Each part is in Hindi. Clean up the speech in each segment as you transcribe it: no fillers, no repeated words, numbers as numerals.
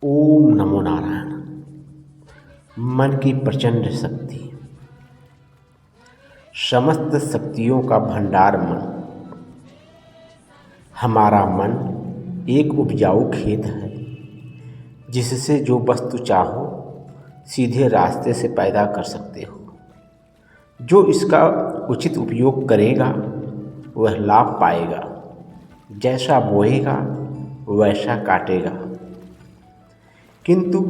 ओम नमो नारायण। मन की प्रचंड शक्ति, समस्त शक्तियों का भंडार मन। हमारा मन एक उपजाऊ खेत है जिससे जो वस्तु चाहो सीधे रास्ते से पैदा कर सकते हो। जो इसका उचित उपयोग करेगा वह लाभ पाएगा, जैसा बोएगा वैसा काटेगा। किंतु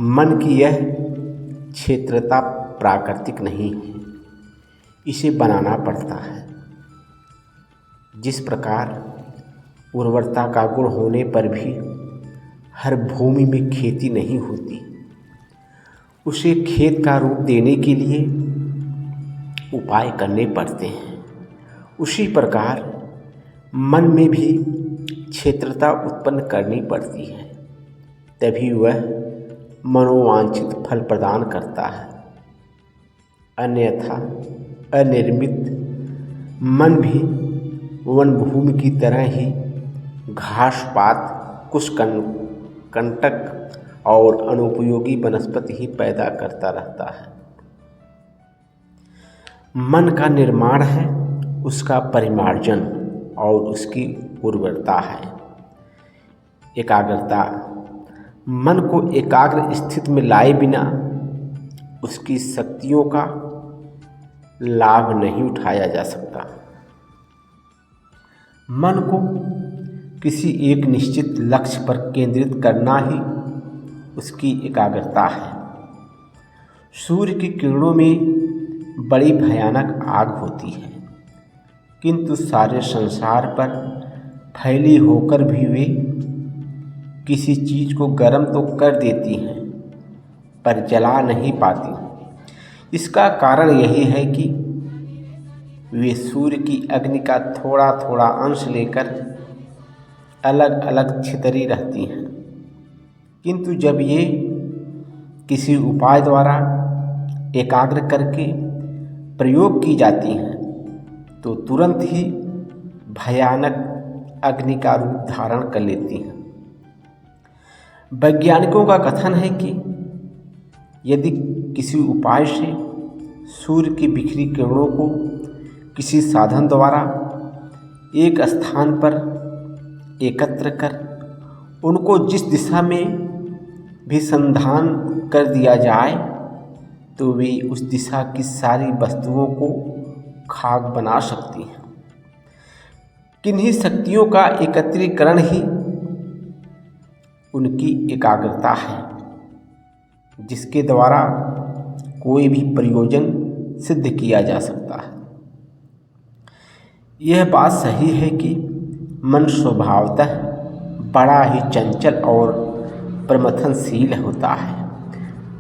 मन की यह क्षेत्रता प्राकृतिक नहीं है, इसे बनाना पड़ता है। जिस प्रकार उर्वरता का गुण होने पर भी हर भूमि में खेती नहीं होती, उसे खेत का रूप देने के लिए उपाय करने पड़ते हैं। उसी प्रकार मन में भी क्षेत्रता उत्पन्न करनी पड़ती है, तभी वह मनोवांछित फल प्रदान करता है। अन्यथा अनिर्मित मन भी वन भूमि की तरह ही घास पात, कुछ कंटक और अनुपयोगी वनस्पति ही पैदा करता रहता है। मन का निर्माण है उसका परिमार्जन और उसकी उर्वरता है एकाग्रता। मन को एकाग्र स्थिति में लाए बिना उसकी शक्तियों का लाभ नहीं उठाया जा सकता। मन को किसी एक निश्चित लक्ष्य पर केंद्रित करना ही उसकी एकाग्रता है। सूर्य की किरणों में बड़ी भयानक आग होती है, किंतु सारे संसार पर फैली होकर भी वे किसी चीज़ को गर्म तो कर देती हैं पर जला नहीं पाती। इसका कारण यही है कि वे सूर्य की अग्नि का थोड़ा थोड़ा अंश लेकर अलग अलग छितरी रहती हैं। किंतु जब ये किसी उपाय द्वारा एकाग्र करके प्रयोग की जाती हैं तो तुरंत ही भयानक अग्नि का रूप धारण कर लेती हैं। वैज्ञानिकों का कथन है कि यदि किसी उपाय से सूर्य की बिखरी किरणों को किसी साधन द्वारा एक स्थान पर एकत्र कर उनको जिस दिशा में भी संधान कर दिया जाए तो वे उस दिशा की सारी वस्तुओं को खाक बना सकती हैं। किन्हीं शक्तियों का एकत्रीकरण ही उनकी एकाग्रता है, जिसके द्वारा कोई भी प्रयोजन सिद्ध किया जा सकता है। यह बात सही है कि मन स्वभावतः बड़ा ही चंचल और प्रमथनशील होता है,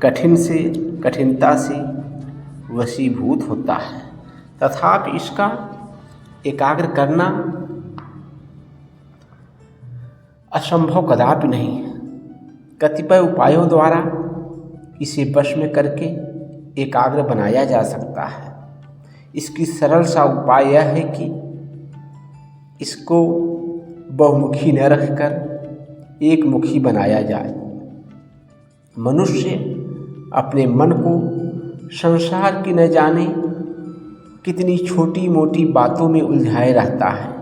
कठिन से कठिनता से वशीभूत होता है। तथापि इसका एकाग्र करना असंभव कदापि नहीं है। कतिपय उपायों द्वारा इसे वश में करके एकाग्र बनाया जा सकता है। इसकी सरल सा उपाय यह है कि इसको बहुमुखी न रखकर एक मुखी बनाया जाए। मनुष्य अपने मन को संसार की न जाने कितनी छोटी मोटी बातों में उलझाए रहता है।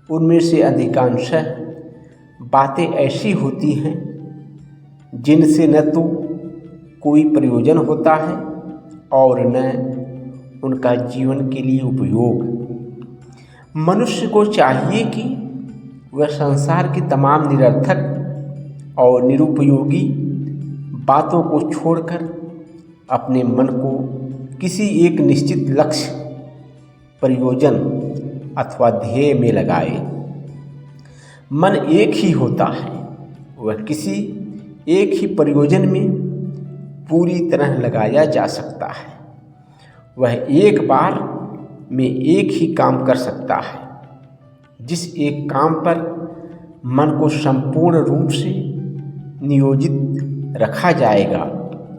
उनमें से अधिकांशतः बातें ऐसी होती हैं जिनसे न तो कोई प्रयोजन होता है और न उनका जीवन के लिए उपयोग। मनुष्य को चाहिए कि वह संसार की तमाम निरर्थक और निरुपयोगी बातों को छोड़कर अपने मन को किसी एक निश्चित लक्ष्य, प्रयोजन अथवा ध्येय में लगाए। मन एक ही होता है, वह किसी एक ही प्रयोजन में पूरी तरह लगाया जा सकता है। वह एक बार में एक ही काम कर सकता है। जिस एक काम पर मन को संपूर्ण रूप से नियोजित रखा जाएगा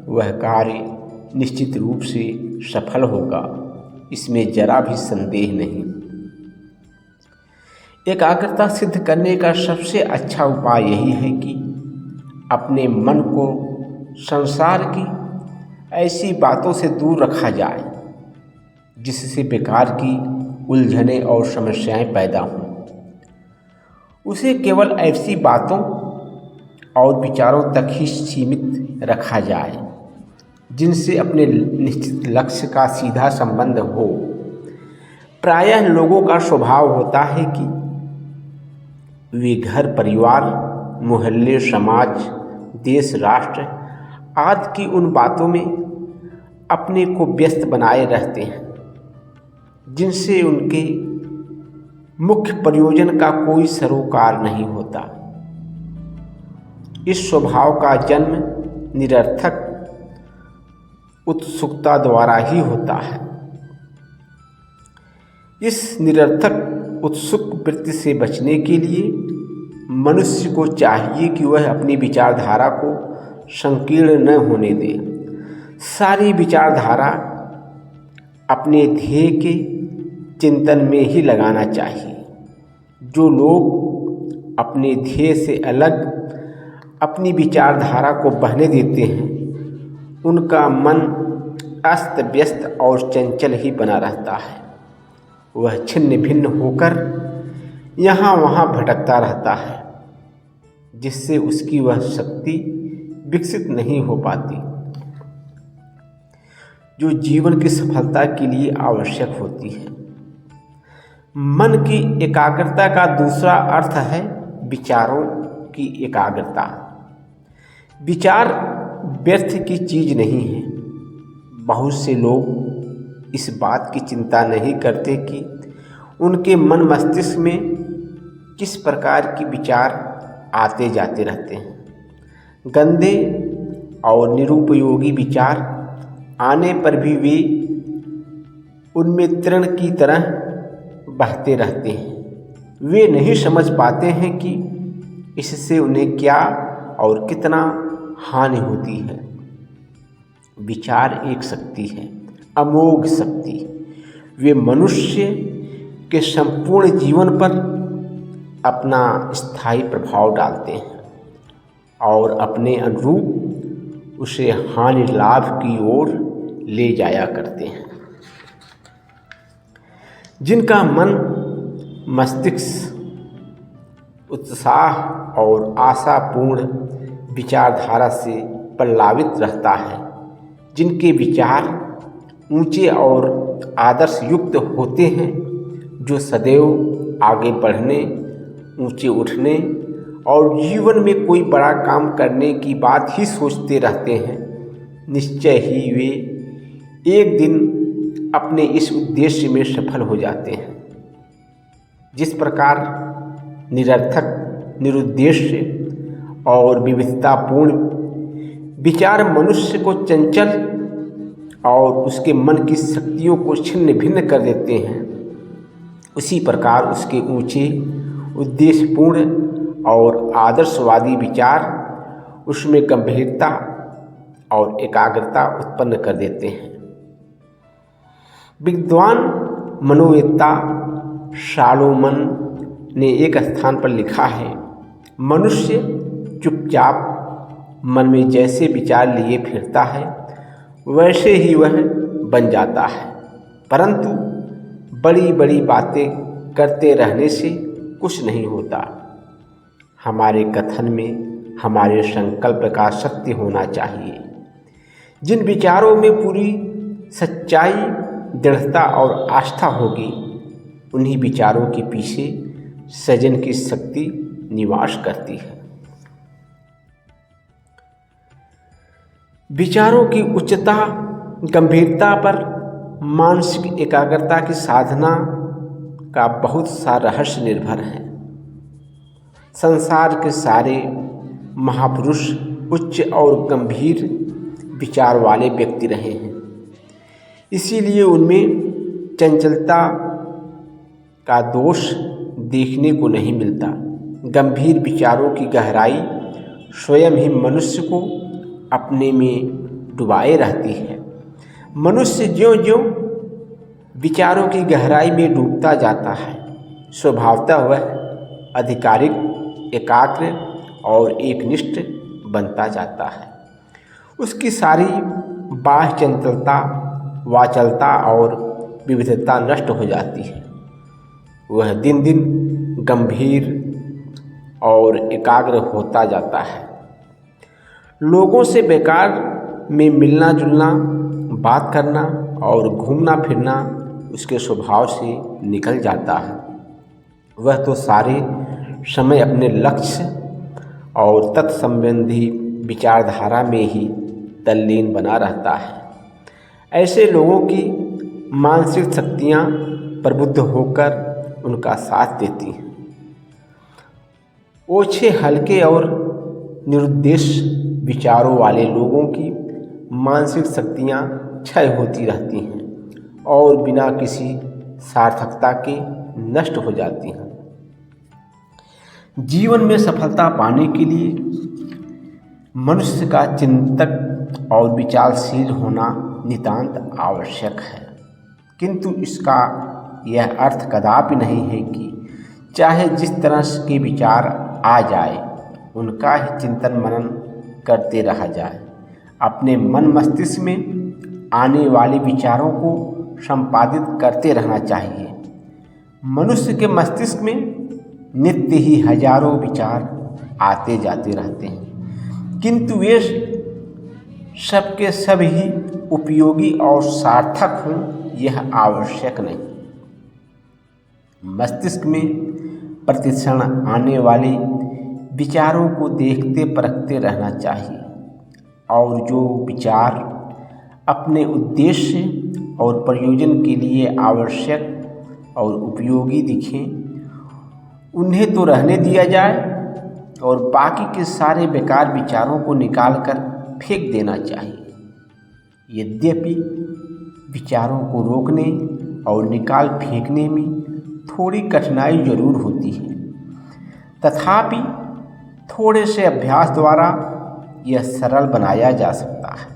वह कार्य निश्चित रूप से सफल होगा, इसमें जरा भी संदेह नहीं। एकाग्रता सिद्ध करने का सबसे अच्छा उपाय यही है कि अपने मन को संसार की ऐसी बातों से दूर रखा जाए जिससे बेकार की उलझनें और समस्याएं पैदा हों। उसे केवल ऐसी बातों और विचारों तक ही सीमित रखा जाए जिनसे अपने निश्चित लक्ष्य का सीधा संबंध हो। प्रायः लोगों का स्वभाव होता है कि वे घर, परिवार, मोहल्ले, समाज, देश, राष्ट्र आदि की उन बातों में अपने को व्यस्त बनाए रहते हैं जिनसे उनके मुख्य प्रयोजन का कोई सरोकार नहीं होता। इस स्वभाव का जन्म निरर्थक उत्सुकता द्वारा ही होता है। इस निरर्थक उत्सुक वृत्ति से बचने के लिए मनुष्य को चाहिए कि वह अपनी विचारधारा को संकीर्ण न होने दे। सारी विचारधारा अपने ध्येय के चिंतन में ही लगाना चाहिए। जो लोग अपने ध्येय से अलग अपनी विचारधारा को बहने देते हैं उनका मन अस्त व्यस्त और चंचल ही बना रहता है। वह छिन्न भिन्न होकर यहाँ वहाँ भटकता रहता है जिससे उसकी वह शक्ति विकसित नहीं हो पाती जो जीवन की सफलता के लिए आवश्यक होती है। मन की एकाग्रता का दूसरा अर्थ है विचारों की एकाग्रता। विचार व्यर्थ की चीज नहीं है। बहुत से लोग इस बात की चिंता नहीं करते कि उनके मन मस्तिष्क में किस प्रकार के विचार आते जाते रहते हैं। गंदे और निरुपयोगी विचार आने पर भी वे उनमें तृण की तरह बहते रहते हैं। वे नहीं समझ पाते हैं कि इससे उन्हें क्या और कितना हानि होती है। विचार एक शक्ति है, अमोघ शक्ति। वे मनुष्य के संपूर्ण जीवन पर अपना स्थायी प्रभाव डालते हैं और अपने अनुरूप उसे हानि लाभ की ओर ले जाया करते हैं। जिनका मन मस्तिष्क उत्साह और आशापूर्ण विचारधारा से पल्लावित रहता है, जिनके विचार ऊंचे और आदर्श युक्त होते हैं, जो सदैव आगे बढ़ने, ऊंचे उठने और जीवन में कोई बड़ा काम करने की बात ही सोचते रहते हैं, निश्चय ही वे एक दिन अपने इस उद्देश्य में सफल हो जाते हैं। जिस प्रकार निरर्थक, निरुद्देश्य और विविधतापूर्ण विचार मनुष्य को चंचल और उसके मन की शक्तियों को छिन्न भिन्न कर देते हैं, उसी प्रकार उसके ऊंचे, उद्देश्यपूर्ण और आदर्शवादी विचार उसमें गंभीरता और एकाग्रता उत्पन्न कर देते हैं। विद्वान मनोवेत्ता सालोमन ने एक स्थान पर लिखा है, मनुष्य चुपचाप मन में जैसे विचार लिए फिरता है वैसे ही वह बन जाता है, परंतु बड़ी बड़ी बातें करते रहने से कुछ नहीं होता। हमारे कथन में हमारे संकल्प का सत्य होना चाहिए। जिन विचारों में पूरी सच्चाई, दृढ़ता और आस्था होगी, उन्हीं विचारों के पीछे सृजन की शक्ति निवास करती है। विचारों की उच्चता, गंभीरता पर मानसिक एकाग्रता की साधना का बहुत सा रहस्य निर्भर है। संसार के सारे महापुरुष उच्च और गंभीर विचार वाले व्यक्ति रहे हैं, इसीलिए उनमें चंचलता का दोष देखने को नहीं मिलता। गंभीर विचारों की गहराई स्वयं ही मनुष्य को अपने में डुबाए रहती है। मनुष्य ज्यों-ज्यों विचारों की गहराई में डूबता जाता है, स्वभावतः वह आधिकारिक, एकाग्र और एकनिष्ठ बनता जाता है। उसकी सारी बाह्य चंचलता, वाचालता और विविधता नष्ट हो जाती है। वह दिन दिन गंभीर और एकाग्र होता जाता है। लोगों से बेकार में मिलना जुलना, बात करना और घूमना फिरना उसके स्वभाव से निकल जाता है। वह तो सारे समय अपने लक्ष्य और तत्संबंधी विचारधारा में ही तल्लीन बना रहता है। ऐसे लोगों की मानसिक शक्तियाँ प्रबुद्ध होकर उनका साथ देती हैं। ओछे, हल्के और निरुद्देश्य विचारों वाले लोगों की मानसिक शक्तियाँ क्षय होती रहती हैं और बिना किसी सार्थकता के नष्ट हो जाती हैं। जीवन में सफलता पाने के लिए मनुष्य का चिंतक और विचारशील होना नितांत आवश्यक है, किंतु इसका यह अर्थ कदापि नहीं है कि चाहे जिस तरह के विचार आ जाए उनका ही चिंतन मनन करते रहा जाए। अपने मन मस्तिष्क में आने वाले विचारों को संपादित करते रहना चाहिए। मनुष्य के मस्तिष्क में नित्य ही हजारों विचार आते जाते रहते हैं, किंतु वे सबके सब ही उपयोगी और सार्थक हों यह आवश्यक नहीं। मस्तिष्क में प्रतिक्षण आने वाले विचारों को देखते परखते रहना चाहिए और जो विचार अपने उद्देश्य और प्रयोजन के लिए आवश्यक और उपयोगी दिखें उन्हें तो रहने दिया जाए और बाकी के सारे बेकार विचारों को निकालकर फेंक देना चाहिए। यद्यपि विचारों को रोकने और निकाल फेंकने में थोड़ी कठिनाई जरूर होती है, तथापि थोड़े से अभ्यास द्वारा यह सरल बनाया जा सकता है।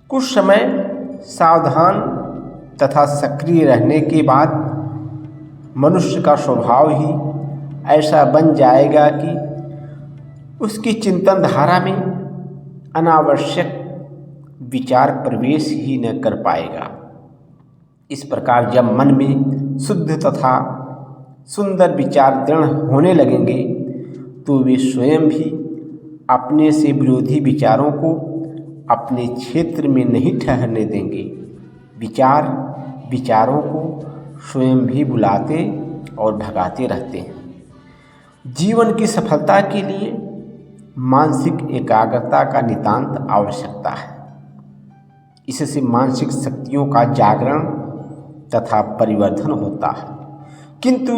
कुछ समय सावधान तथा सक्रिय रहने के बाद मनुष्य का स्वभाव ही ऐसा बन जाएगा कि उसकी चिंतन धारा में अनावश्यक विचार प्रवेश ही न कर पाएगा। इस प्रकार जब मन में शुद्ध तथा सुंदर विचार दृढ़ होने लगेंगे तो वे स्वयं भी अपने से विरोधी विचारों को अपने क्षेत्र में नहीं ठहरने देंगे। विचार विचारों को स्वयं भी बुलाते और भगाते रहते हैं। जीवन की सफलता के लिए मानसिक एकाग्रता का नितांत आवश्यकता है। इससे मानसिक शक्तियों का जागरण तथा परिवर्धन होता है, किंतु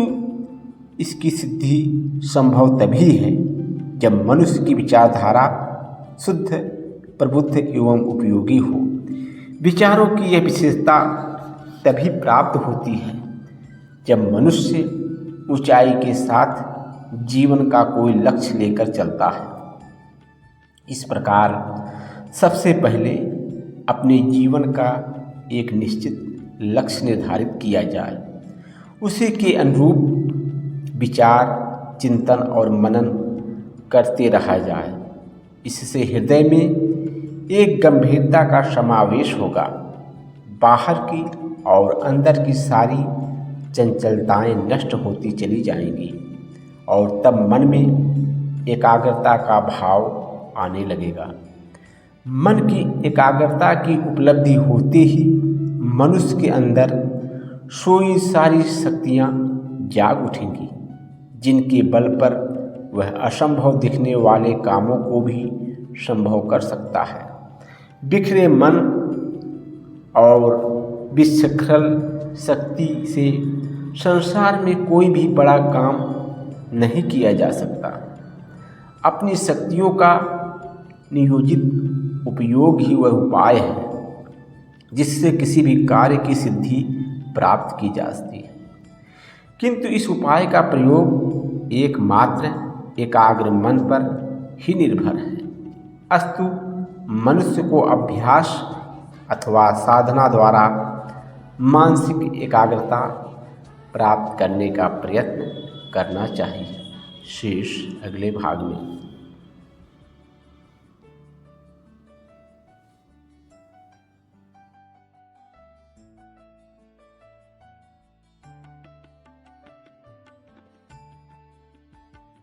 इसकी सिद्धि संभव तभी है जब मनुष्य की विचारधारा शुद्ध, प्रबुद्ध एवं उपयोगी हो। विचारों की यह विशेषता तभी प्राप्त होती है जब मनुष्य ऊंचाई के साथ जीवन का कोई लक्ष्य लेकर चलता है। इस प्रकार सबसे पहले अपने जीवन का एक निश्चित लक्ष्य निर्धारित किया जाए, उसी के अनुरूप विचार, चिंतन और मनन करते रहा जाए। इससे हृदय में एक गंभीरता का समावेश होगा। बाहर की और अंदर की सारी चंचलताएं नष्ट होती चली जाएंगी और तब मन में एकाग्रता का भाव आने लगेगा। मन की एकाग्रता की उपलब्धि होते ही मनुष्य के अंदर सोई सारी शक्तियाँ जाग उठेंगी, जिनके बल पर वह असंभव दिखने वाले कामों को भी संभव कर सकता है। बिखरे मन और विशृंखल शक्ति से संसार में कोई भी बड़ा काम नहीं किया जा सकता। अपनी शक्तियों का नियोजित उपयोग ही वह उपाय है जिससे किसी भी कार्य की सिद्धि प्राप्त की जा सकती है, किंतु इस उपाय का प्रयोग एकमात्र एकाग्र मन पर ही निर्भर है। अस्तु मनुष्य को अभ्यास अथवा साधना द्वारा मानसिक एकाग्रता प्राप्त करने का प्रयत्न करना चाहिए। शेष अगले भाग में।